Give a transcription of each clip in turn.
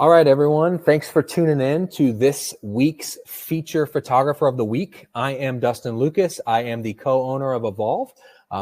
All right, everyone. Thanks for tuning in to this week's Feature Photographer of the Week. I am Dustin Lucas. I am the co-owner of Evolve.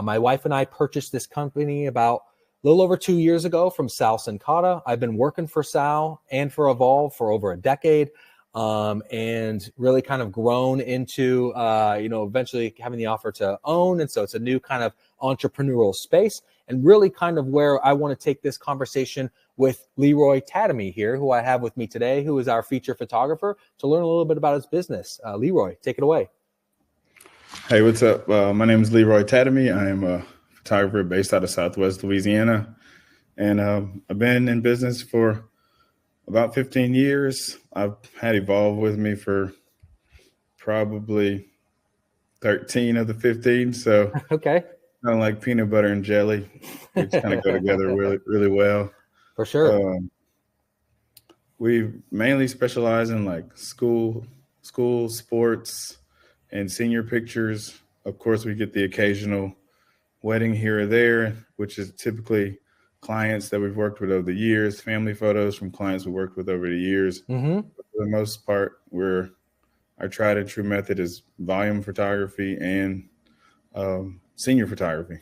My wife and I purchased this company about a little over 2 years ago from Sal Sincata. I've been working for Sal and for Evolve for over a decade, and really kind of grown into, eventually having the offer to own. And so it's a new kind of entrepreneurial space, and really kind of where I want to take this conversation with Leroy Tademy here, who I have with me today, who is our feature photographer, to learn a little bit about his business. Leroy, take it away. Hey, what's up? My name is Leroy Tademy. I am a photographer based out of Southwest Louisiana, and I've been in business for about 15 years. I've had Evolve with me for probably 13 of the 15. So Okay. kind of like peanut butter and jelly. We just kind of go together really, really well. For sure. We mainly specialize in like school, sports, and senior pictures. Of course, we get the occasional wedding here or there, which is typically clients that we've worked with over the years, family photos from clients we worked with over the years. Mm-hmm. But for the most part, our tried and true method is volume photography and senior photography.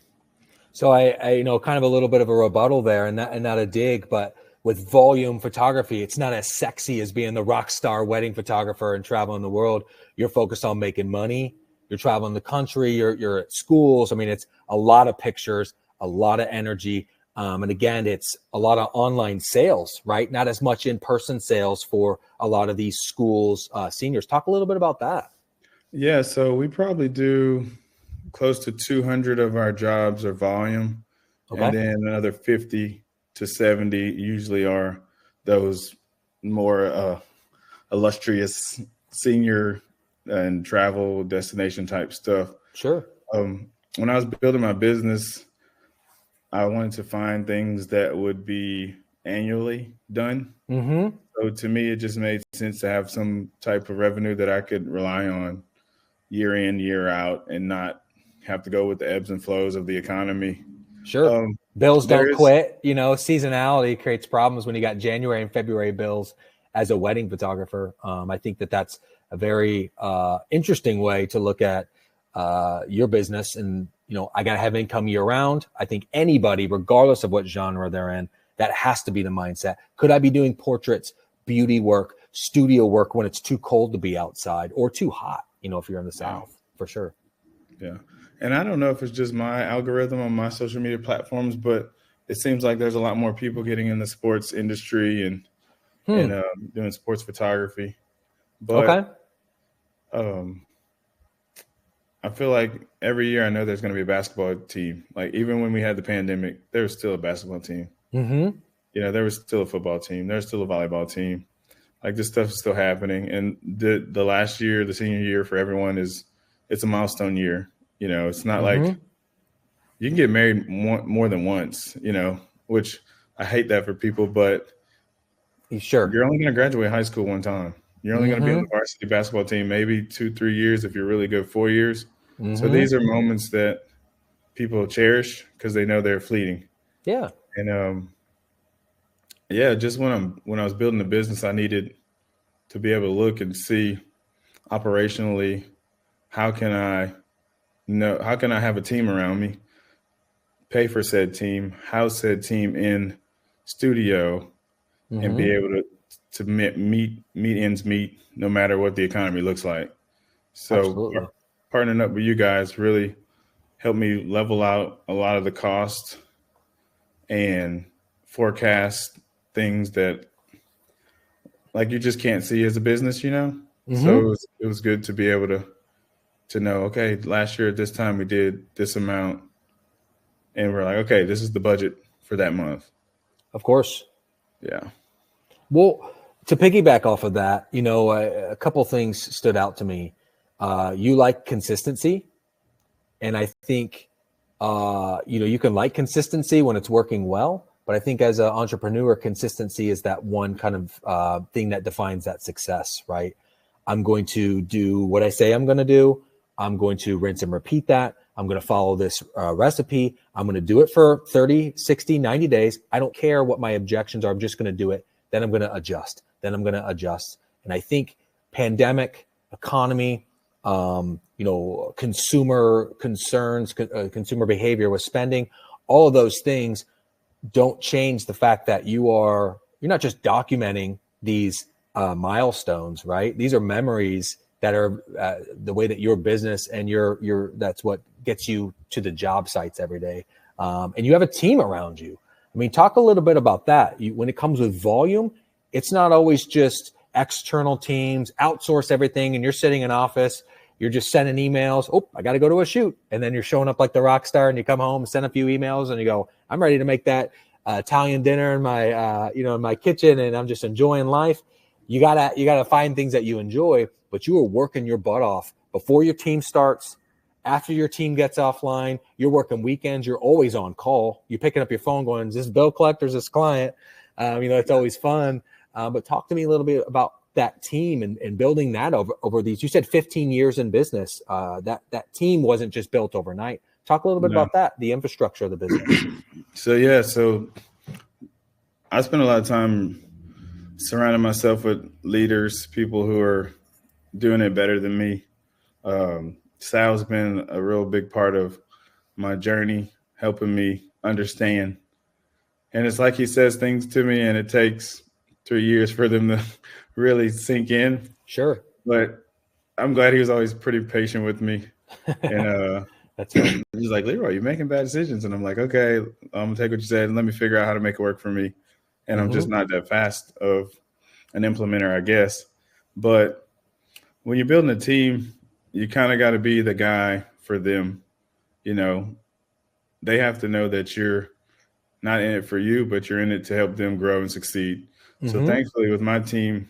So I kind of a little bit of a rebuttal there, and not a dig, but with volume photography, it's not as sexy as being the rock star wedding photographer and traveling the world. You're focused on making money. You're traveling the country. You're at schools. I mean, it's a lot of pictures, a lot of energy. And again, it's a lot of online sales, right? Not as much in-person sales for a lot of these schools, seniors. Talk a little bit about that. Yeah, so we probably do close to 200 of our jobs are volume, Okay. and then another 50 to 70 usually are those more illustrious senior and travel destination type stuff. Sure. When I was building my business, I wanted to find things that would be annually done. Mm-hmm. So to me, it just made sense to have some type of revenue that I could rely on year in, year out, and not have to go with the ebbs and flows of the economy. Sure. Bills don't quit. Seasonality creates problems when you got January and February bills as a wedding photographer. I think that's a very interesting way to look at your business. And, I got to have income year round. I think anybody, regardless of what genre they're in, that has to be the mindset. Could I be doing portraits, beauty work, studio work when it's too cold to be outside or too hot, if you're in the South, for sure. Yeah. And I don't know if it's just my algorithm on my social media platforms, but it seems like there's a lot more people getting in the sports industry and doing sports photography. But I feel like every year I know there's going to be a basketball team. Like even when we had the pandemic, there was still a basketball team. Mm-hmm. There was still a football team. There's still a volleyball team. Like this stuff is still happening. And the last year, the senior year for everyone it's a milestone year. It's not like you can get married more than once, which I hate that for people, but sure, you're only going to graduate high school one time. You're only going to be on the varsity basketball team, maybe 2-3 years if you're really good, 4 years. So these are moments that people cherish because they know they're fleeting. Yeah. And just when I was building the business, I needed to be able to look and see operationally how can I have a team around me, pay for said team, house said team in studio, and be able to meet ends meet no matter what the economy looks like. So partnering up with you guys really helped me level out a lot of the cost and forecast things that like you just can't see as a business, So it was good to be able to know, okay, last year at this time we did this amount, and we're like, okay, this is the budget for that month. Of course. Yeah. Well, to piggyback off of that, a couple things stood out to me. You like consistency, and I think, you can like consistency when it's working well, but I think as an entrepreneur, consistency is that one kind of thing that defines that success, right? I'm going to do what I say I'm going to do. I'm going to rinse and repeat that. I'm going to follow this recipe. I'm going to do it for 30, 60, 90 days. I don't care what my objections are. I'm just going to do it. then I'm going to adjust, then I'm going to adjust. And I think pandemic, economy, consumer concerns, consumer behavior with spending, all of those things don't change the fact that you're not just documenting these milestones, right? These are memories that are the way that your business and that's what gets you to the job sites every day. And you have a team around you. I mean, talk a little bit about that. When it comes with volume, it's not always just external teams, outsource everything, and you're sitting in office, you're just sending emails. Oh, I got to go to a shoot. And then you're showing up like the rock star, and you come home, send a few emails, and you go, I'm ready to make that Italian dinner in my, in my kitchen, and I'm just enjoying life. You gotta find things that you enjoy, but you are working your butt off before your team starts. After your team gets offline, you're working weekends. You're always on call. You're picking up your phone going, is this bill collector, is this client? It's always fun. But talk to me a little bit about that team and building that over these. You said 15 years in business. That team wasn't just built overnight. Talk a little bit about that, the infrastructure of the business. So I spend a lot of time surrounding myself with leaders, people who are doing it better than me. Sal's been a real big part of my journey, helping me understand. And it's like he says things to me, and it takes 3 years for them to really sink in. Sure. But I'm glad he was always pretty patient with me. And that's right. He's like, Leroy, you're making bad decisions. And I'm like, okay, I'm going to take what you said and let me figure out how to make it work for me. And I'm just not that fast of an implementer, I guess. But when you're building a team, you kind of got to be the guy for them. They have to know that you're not in it for you, but you're in it to help them grow and succeed. So thankfully with my team,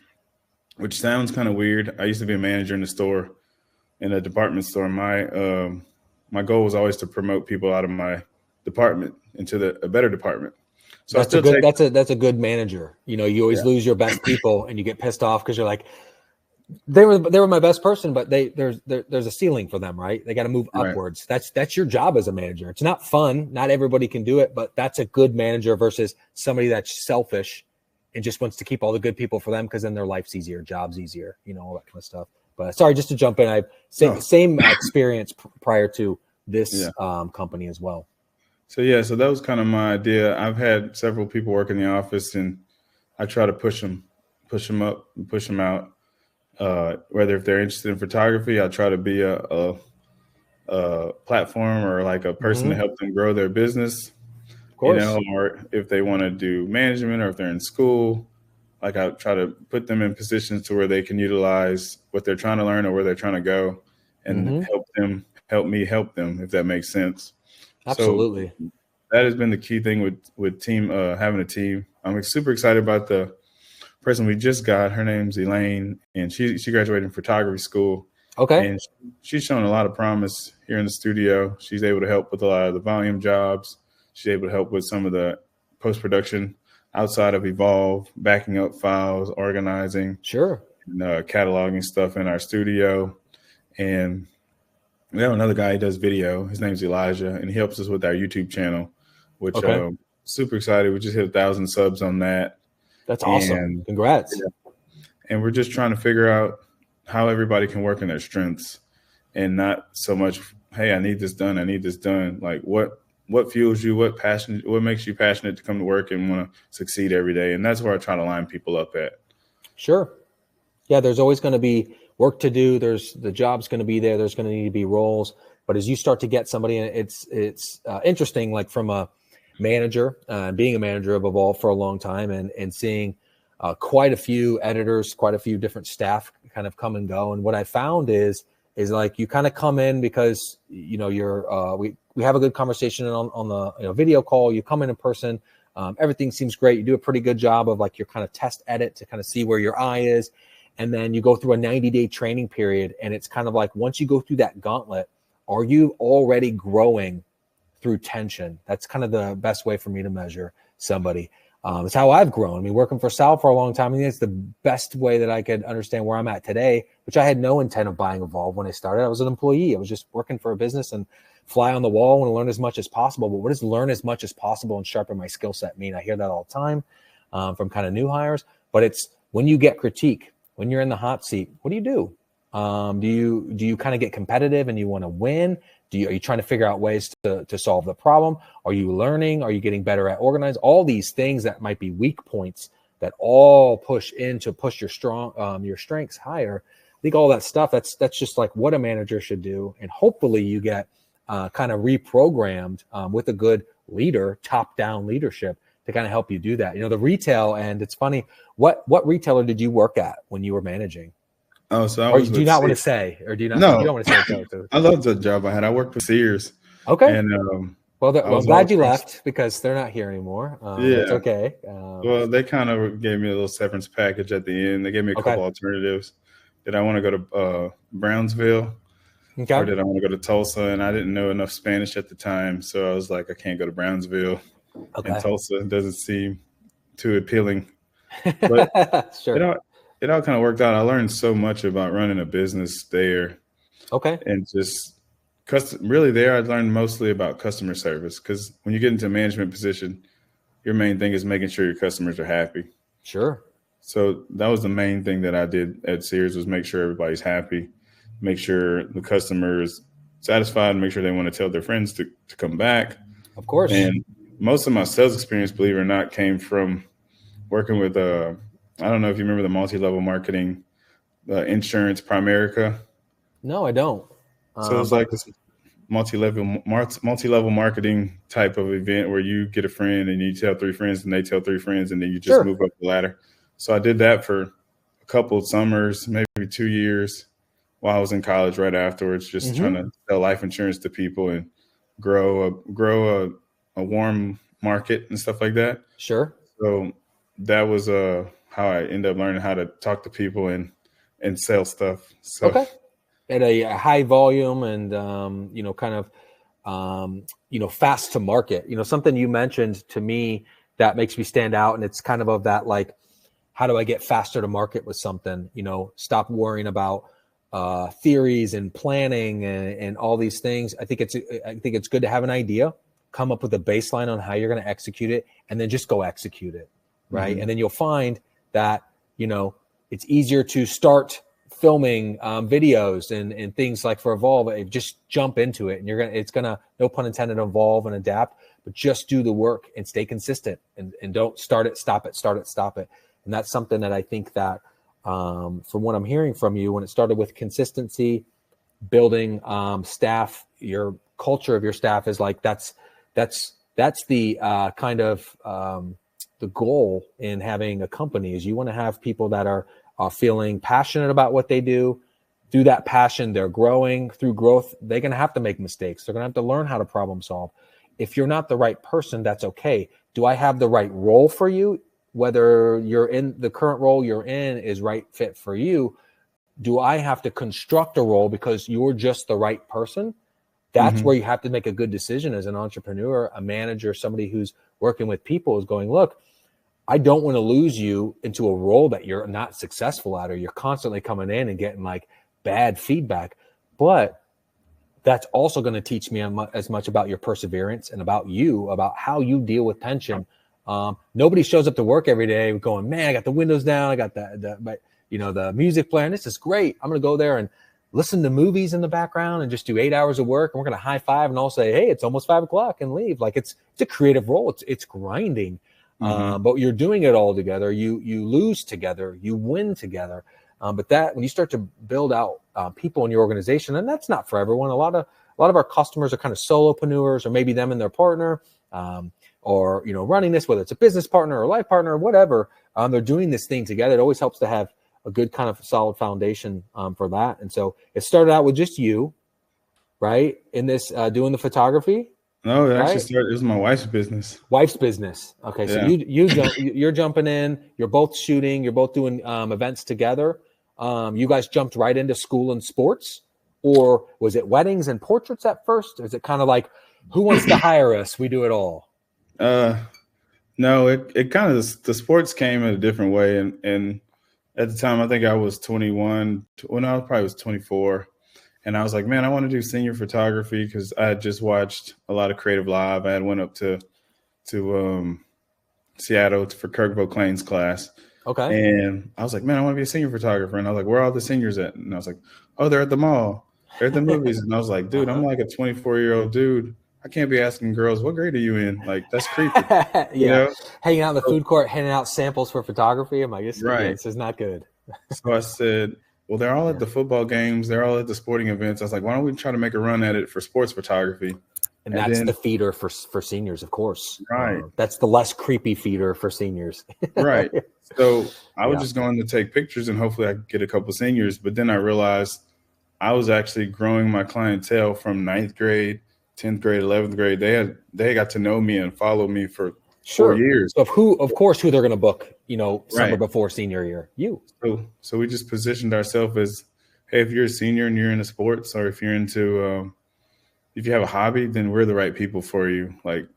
which sounds kind of weird, I used to be a manager in a department store. My goal was always to promote people out of my department into a better department. So that's a good manager. You always lose your best people and you get pissed off because you're like, they were my best person, but there's a ceiling for them, right? They got to move upwards. That's your job as a manager. It's not fun. Not everybody can do it, but that's a good manager versus somebody that's selfish and just wants to keep all the good people for them because then their life's easier, job's easier, all that kind of stuff. But sorry, just to jump in, I've same experience prior to this company as well. So that was kind of my idea. I've had several people work in the office, and I try to push them up, and push them out. Whether if they're interested in photography, I try to be a platform or like a person to help them grow their business. Of course. Or if they want to do management, or if they're in school, like I try to put them in positions to where they can utilize what they're trying to learn or where they're trying to go, and help me help them, if that makes sense. Absolutely. So that has been the key thing with team, having a team. I'm super excited about the person we just got. Her name's Elaine, and she graduated from photography school. Okay. And she's shown a lot of promise here in the studio. She's able to help with a lot of the volume jobs. She's able to help with some of the post-production outside of Evolve, backing up files, organizing, and cataloging stuff in our studio. And we have another guy who does video. His name's Elijah, and he helps us with our YouTube channel, which super excited. We just hit 1,000 subs on that. That's awesome. Congrats. And we're just trying to figure out how everybody can work in their strengths, and not so much, hey, I need this done. Like what fuels you, what makes you passionate to come to work and want to succeed every day. And that's where I try to line people up at. Sure. Yeah. There's always going to be work to do. The job's going to be there. There's going to need to be roles. But as you start to get somebody, and it's interesting, like from a manager, being a manager of Evolve for a long time, and seeing quite a few editors, quite a few different staff kind of come and go. And what I found is like you kind of come in because you're we have a good conversation on the video call. You come in person, everything seems great. You do a pretty good job of like your kind of test edit to kind of see where your eye is, and then you go through a 90-day training period. And it's kind of like once you go through that gauntlet, are you already growing through tension? That's kind of the best way for me to measure somebody. It's how I've grown. I mean, working for Sal for a long time, I think it's the best way that I could understand where I'm at today, which I had no intent of buying Evolve when I started. I was an employee. I was just working for a business and fly on the wall and learn as much as possible. But what does learn as much as possible and sharpen my skill set mean? I hear that all the time. from kind of new hires. But it's when you get critique, when you're in the hot seat, what do you do? Do you kind of get competitive and you want to win? Are you trying to figure out ways to solve the problem? Are you learning? Are you getting better at organize? All these things that might be weak points that all push your strengths higher. I think all that stuff, that's just like what a manager should do. And hopefully you get kind of reprogrammed with a good leader, top-down leadership to kind of help you do that. The retail, and it's funny, what retailer did you work at when you were managing? Oh, so I Or was do you with not want to Sears. say, or do you not? No, You don't want to say it. I loved the job I had. I worked with Sears. Okay. And well, I I'm was glad you across- left because they're not here anymore. Yeah. That's okay. Well, they kind of gave me a little severance package at the end. They gave me a couple alternatives. Did I want to go to Brownsville? Okay. Or did I want to go to Tulsa? And I didn't know enough Spanish at the time. So I was like, I can't go to Brownsville. Okay. And Tulsa doesn't seem too appealing. But sure. It all kind of worked out. I learned so much about running a business there. Okay. And just really there, I learned mostly about customer service, because when you get into a management position, your main thing is making sure your customers are happy. Sure. So that was the main thing that I did at Sears, was make sure everybody's happy, make sure the customer is satisfied, make sure they want to tell their friends to come back. Of course. And most of my sales experience, believe it or not, came from working with, I don't know if you remember the multi-level marketing, insurance, Primerica. No, I don't. So it's like this multi-level marketing type of event where you get a friend and you tell 3 friends and they tell 3 friends, and then you just move up the ladder. So I did that for a couple of summers, maybe 2 years while I was in college right afterwards, just trying to sell life insurance to people and grow a warm market and stuff like that. Sure. So that was how I ended up learning how to talk to people and sell stuff. So. Okay. At a high volume and, fast to market, something you mentioned to me that makes me stand out. And it's kind of that, like, how do I get faster to market with something? Stop worrying about theories and planning and all these things. I think it's good to have an idea, come up with a baseline on how you're going to execute it, and then just go execute it. Right. Mm-hmm. And then you'll find that, it's easier to start filming videos and things like for Evolve. Just jump into it, and it's gonna, no pun intended, evolve and adapt, but just do the work and stay consistent and don't start it, stop it, start it, stop it. And that's something that I think that from what I'm hearing from you, when it started with consistency, building staff, your culture of your staff is like, that's the kind of the goal in having a company, is you want to have people that are feeling passionate about what they do. Through that passion, they're growing. Through growth, they're going to have to make mistakes. They're going to have to learn how to problem solve. If you're not the right person, that's okay. Do I have the right role for you? Whether you're in the current role you're in is right fit for you. Do I have to construct a role because you're just the right person? That's where you have to make a good decision as an entrepreneur, a manager, somebody who's working with people, is going, look, I don't want to lose you into a role that you're not successful at, or you're constantly coming in and getting like bad feedback. But that's also going to teach me as much about your perseverance and about you, about how you deal with tension. Nobody shows up to work every day going, man, I got the windows down, I got the music playing. This is great. I'm going to go there and listen to movies in the background and just do 8 hours of work. And we're going to high five and all say, hey, it's almost 5 o'clock, and leave. Like it's a creative role. It's grinding. But you're doing it all together. You lose together, you win together. But that, when you start to build out people in your organization, and that's not for everyone. A lot of our customers are kind of solopreneurs, or maybe them and their partner, or running this, whether it's a business partner or a life partner or whatever. They're doing this thing together. It always helps to have a good kind of solid foundation for that. And so it started out with just you, right? In this doing the photography. No, it actually started. It was my wife's business. Wife's business. Okay, so you're jumping in. You're both shooting. You're both doing events together. You guys jumped right into school and sports, or was it weddings and portraits at first? Is it kind of like, who wants to hire us? We do it all. No, it kind of, the sports came in a different way, and at the time I think I was 21. When I probably was 24. And I was like, man, I want to do senior photography, because I had just watched a lot of Creative Live. I had went up to Seattle for Kirk Vauclain's class. Okay. And I was like, man, I want to be a senior photographer. And I was like, where are all the seniors at? And I was like, oh, they're at the mall. They're at the movies. And I was like, dude, I'm like a 24-year-old dude. I can't be asking girls, what grade are you in? Like, that's creepy. You know? Hanging out in the food court, handing out samples for photography. I'm like, this is not good. So I said, well, they're all at the football games. They're all at the sporting events. I was like, why don't we try to make a run at it for sports photography? And that's the feeder for seniors, of course. Right. That's the less creepy feeder for seniors. Right. So I was just going to take pictures and hopefully I could get a couple of seniors. But then I realized I was actually growing my clientele from 9th grade, 10th grade, 11th grade. They got to know me and follow me for 4 years. Of course, who they're going to book, summer before senior year, you. So we just positioned ourselves as, hey, if you're a senior and you're into sports, or if you're into, if you have a hobby, then we're the right people for you. Like,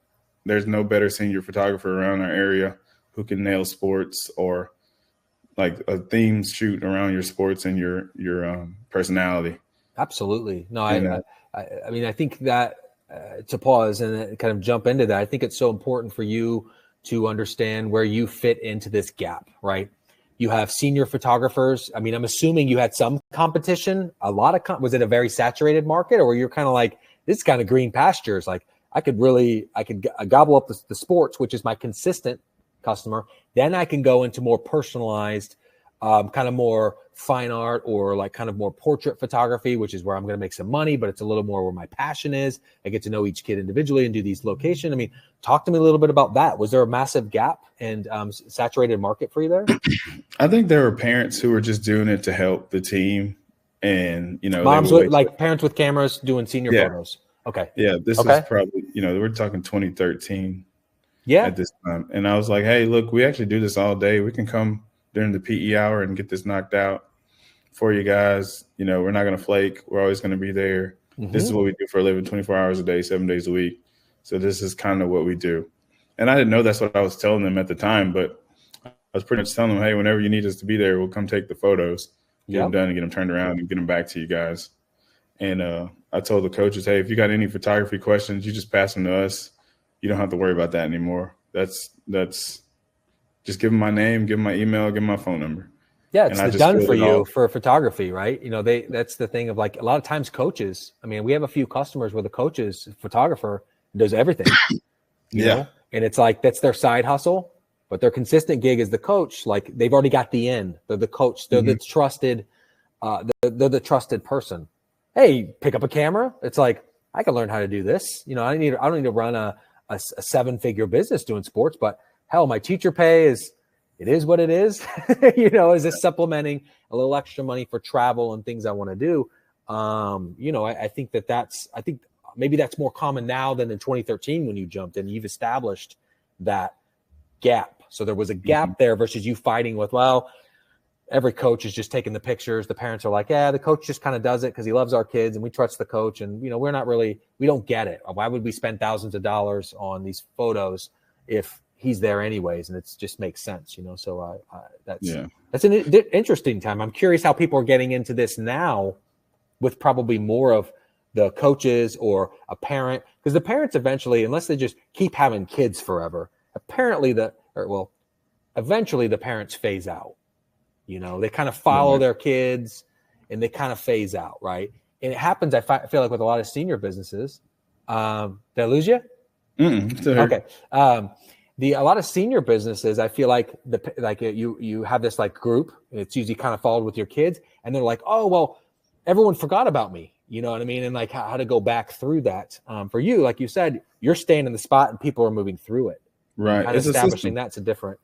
there's no better senior photographer around our area who can nail sports, or like a theme shoot around your sports and your personality. Absolutely. No, I mean, I think that to pause and kind of jump into that, I think it's so important for you to understand where you fit into this gap, right? You have senior photographers. I mean, I'm assuming you had some competition, a lot of, was it a very saturated market, or you're kind of like, this is kind of green pastures? Like I could gobble up the sports, which is my consistent customer. Then I can go into more personalized, kind of more fine art, or like kind of more portrait photography, which is where I'm going to make some money, but it's a little more where my passion is. I get to know each kid individually and do these locations. I mean, talk to me a little bit about that. Was there a massive gap and saturated market for you there? I think there were parents who were just doing it to help the team. And, moms with, parents with cameras doing senior photos. Okay. Yeah. This is probably, we're talking 2013. Yeah. At this time. And I was like, hey, look, we actually do this all day. We can come during the PE hour and get this knocked out for you guys. We're not going to flake. We're always going to be there. Mm-hmm. This is what we do for a living, 24 hours a day, 7 days a week. So this is kind of what we do. And I didn't know that's what I was telling them at the time, but I was pretty much telling them, hey, whenever you need us to be there, we'll come take the photos, get them done and get them turned around and get them back to you guys. And I told the coaches, hey, if you got any photography questions, you just pass them to us. You don't have to worry about that anymore. That's just give them my name, give them my email, give them my phone number. Yeah, it's done for you for photography, right? That's the thing of like a lot of times coaches. I mean, we have a few customers where the coach's photographer does everything. You know? And it's like that's their side hustle, but their consistent gig is the coach. Like they've already got the in. They're the coach. They're the trusted. They're the trusted person. Hey, pick up a camera. It's like I can learn how to do this. I don't need to run a 7-figure business doing sports, but hell, my teacher pay is what it is. Is this supplementing a little extra money for travel and things I want to do? I think I think maybe that's more common now than in 2013 when you jumped in. You've established that gap. So there was a gap there versus you fighting with, well, every coach is just taking the pictures. The parents are like, yeah, the coach just kind of does it because he loves our kids and we trust the coach. And, we don't get it. Why would we spend thousands of dollars on these photos if he's there anyways? And it just makes sense, So that's an interesting time. I'm curious how people are getting into this now with probably more of the coaches or a parent, because the parents eventually, unless they just keep having kids forever, eventually the parents phase out. They kind of follow their kids and they kind of phase out, right? And it happens, I feel like, with a lot of senior businesses. Did I lose you? Okay. A lot of senior businesses, I feel like you have this like group. It's usually kind of followed with your kids, and they're like, oh well, everyone forgot about me. You know what I mean? And like how to go back through that. For you, like you said, you're staying in the spot and people are moving through it. Right. Kind of establishing that's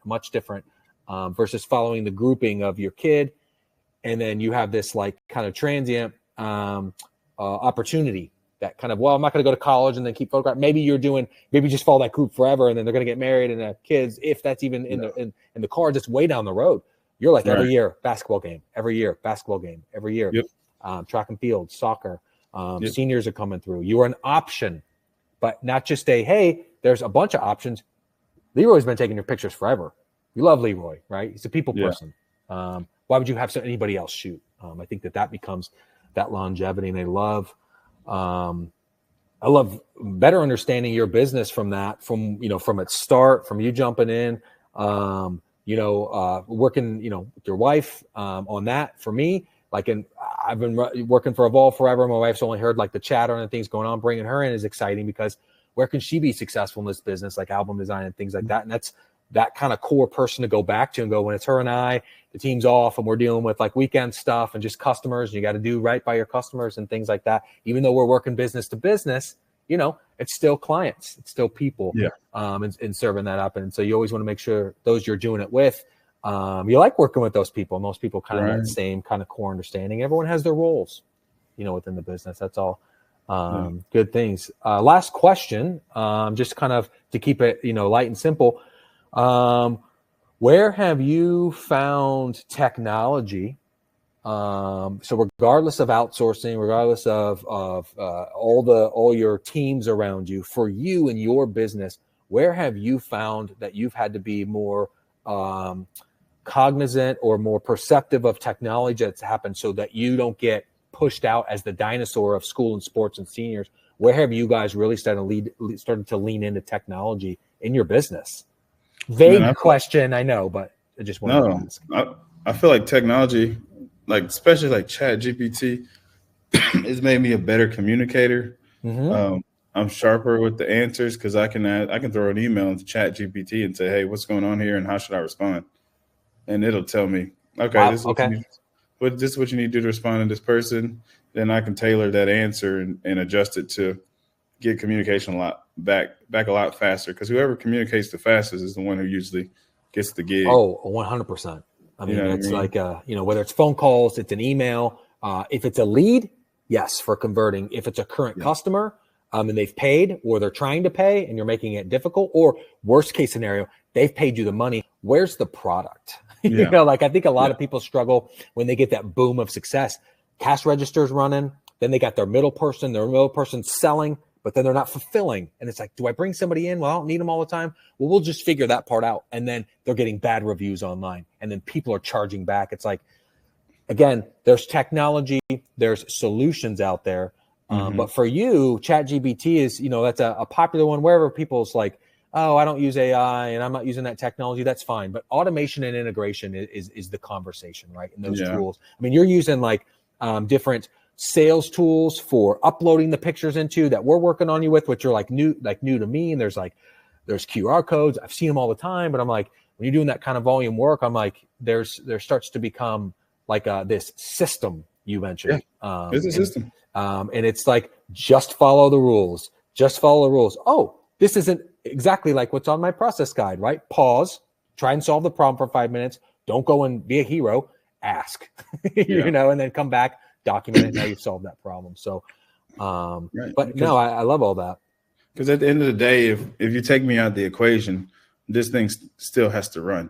much different. Versus following the grouping of your kid. And then you have this like kind of transient opportunity that kind of, well, I'm not going to go to college and then keep photographing. Maybe just follow that group forever and then they're going to get married and have kids. If that's even in the cards, it's way down the road. You're like every year, basketball game, every year, track and field, soccer, seniors are coming through. You are an option, but not just hey, there's a bunch of options. Leroy's been taking your pictures forever. You love Leroy, right? He's a people person. Why would you have anybody else shoot? I think that becomes that longevity, and I love I love better understanding your business from that, from its start, from you jumping in, working, with your wife, on that. For me, I've been working for Evolve forever. My wife's only heard like the chatter and things going on. Bringing her in is exciting because where can she be successful in this business, like album design and things like that? And that's that kind of core person to go back to and go, when it's her and I, the team's off and we're dealing with like weekend stuff and just customers, and you got to do right by your customers and things like that. Even though we're working business to business, it's still clients, it's still people, and serving that up. And so you always want to make sure those you're doing it with, you like working with those people. Most people kind of have that same kind of core understanding. Everyone has their roles, within the business. That's all. Good things. Last question, just kind of to keep it, light and simple. Where have you found technology? So regardless of outsourcing, regardless of all your teams around you, for you and your business, where have you found that you've had to be more cognizant or more perceptive of technology that's happened so that you don't get pushed out as the dinosaur of school and sports and seniors? Where have you guys really started to lean into technology in your business? Vague question, I know, but I just want to ask. I feel like technology, like especially like Chat GPT, has made me a better communicator. Mm-hmm. I'm sharper with the answers because I can throw an email into Chat GPT and say, hey, what's going on here and how should I respond? And it'll tell me, okay, this is what you need to do to respond to this person. Then I can tailor that answer and adjust it to get communication a lot back a lot faster, because whoever communicates the fastest is the one who usually gets the gig. Oh, 100%. I mean, it's like, whether it's phone calls, it's an email. If it's a lead, yes, for converting. If it's a current customer and they've paid or they're trying to pay and you're making it difficult, or worst case scenario, they've paid you the money. Where's the product? I think a lot of people struggle when they get that boom of success. Cash registers running, then they got their middle person selling, but then they're not fulfilling. And it's like, do I bring somebody in? Well, I don't need them all the time. Well, we'll just figure that part out. And then they're getting bad reviews online. And then people are charging back. It's like, again, there's technology, there's solutions out there. But for you, ChatGPT is, that's a popular one wherever people's like, oh, I don't use AI and I'm not using that technology. That's fine. But automation and integration is the conversation, right? And those tools. I mean, you're using like different sales tools for uploading the pictures into that we're working on you with, which are like new to me. And there's QR codes. I've seen them all the time, but I'm like, when you're doing that kind of volume work, I'm like, there starts to become like this system you mentioned. It's a system. And it's like, just follow the rules. Oh, this isn't exactly like what's on my process guide, right? Pause, try and solve the problem for 5 minutes. Don't go and be a hero. Ask, and then come back, document it. Now you've solved that problem. So, I love all that. Because at the end of the day, if you take me out of the equation, this thing still has to run.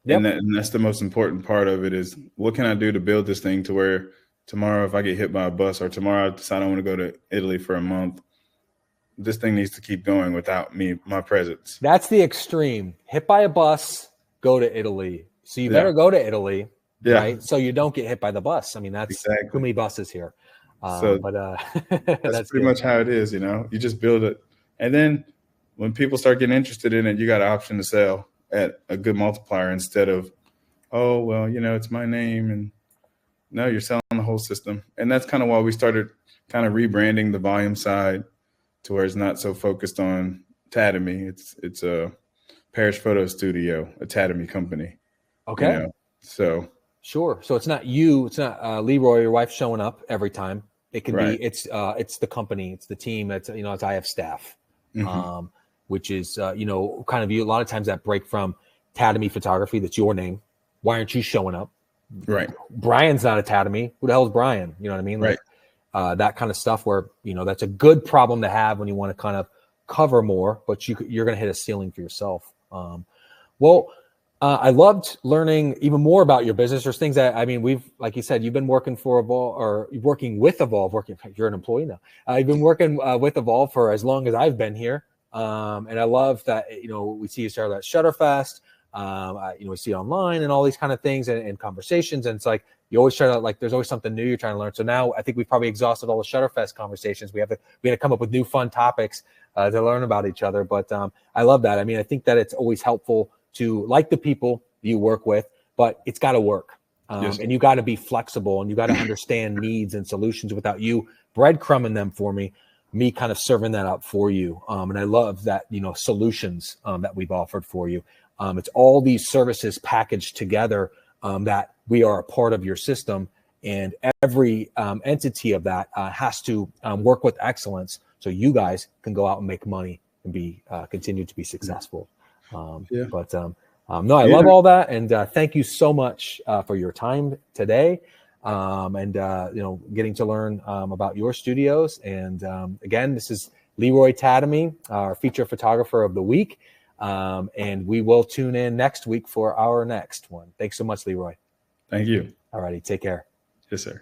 Yep. And that's the most important part of it is, what can I do to build this thing to where tomorrow, if I get hit by a bus, or tomorrow I decide I want to go to Italy for a month, this thing needs to keep going without my presence. That's the extreme. Hit by a bus, go to Italy. So you better go to Italy, right? So you don't get hit by the bus. I mean, that's too many buses here. That's pretty much how it is. You just build it. And then when people start getting interested in it, you got an option to sell at a good multiplier instead of, oh, well, it's my name. And no, you're selling the whole system. And that's kind of why we started kind of rebranding the volume side to where it's not so focused on Tademy. It's a Parish Photo Studio, a Tademy company. Okay. So sure. So it's not you. It's not Leroy, your wife, showing up every time. It can be. It's the company. It's the team. It's it's I have staff, which is kind of you. A lot of times that break from Tademy Photography. That's your name. Why aren't you showing up? Right. Brian's not a Tademy. Who the hell is Brian? You know what I mean? Like, that kind of stuff where, that's a good problem to have when you want to kind of cover more, but you're going to hit a ceiling for yourself. I loved learning even more about your business. There's things that, we've, like you said, you've been working for Evolve, or working with Evolve, you're an employee now. You've been working with Evolve for as long as I've been here. And I love that, we see you start at Shutterfest. we see online and all these kind of things and conversations. And it's like, you always try to, like, there's always something new you're trying to learn. So now I think we've probably exhausted all the Shutterfest conversations. We had to come up with new fun topics to learn about each other. But I love that. I mean, I think that it's always helpful to like the people you work with, but it's got to work. Yes. And you got to be flexible, and you got to understand needs and solutions without you breadcrumbing them for me kind of serving that up for you. And I love that, solutions that we've offered for you. It's all these services packaged together that we are a part of your system, and every entity of that has to work with excellence so you guys can go out and make money and be continue to be successful. No, I love all that, and thank you so much for your time today, and getting to learn about your studios. And again, this is Leroy Tademy, our feature photographer of the week. And we will tune in next week for our next one. Thanks so much, Leroy. Thank you. All righty. Take care. Yes, sir.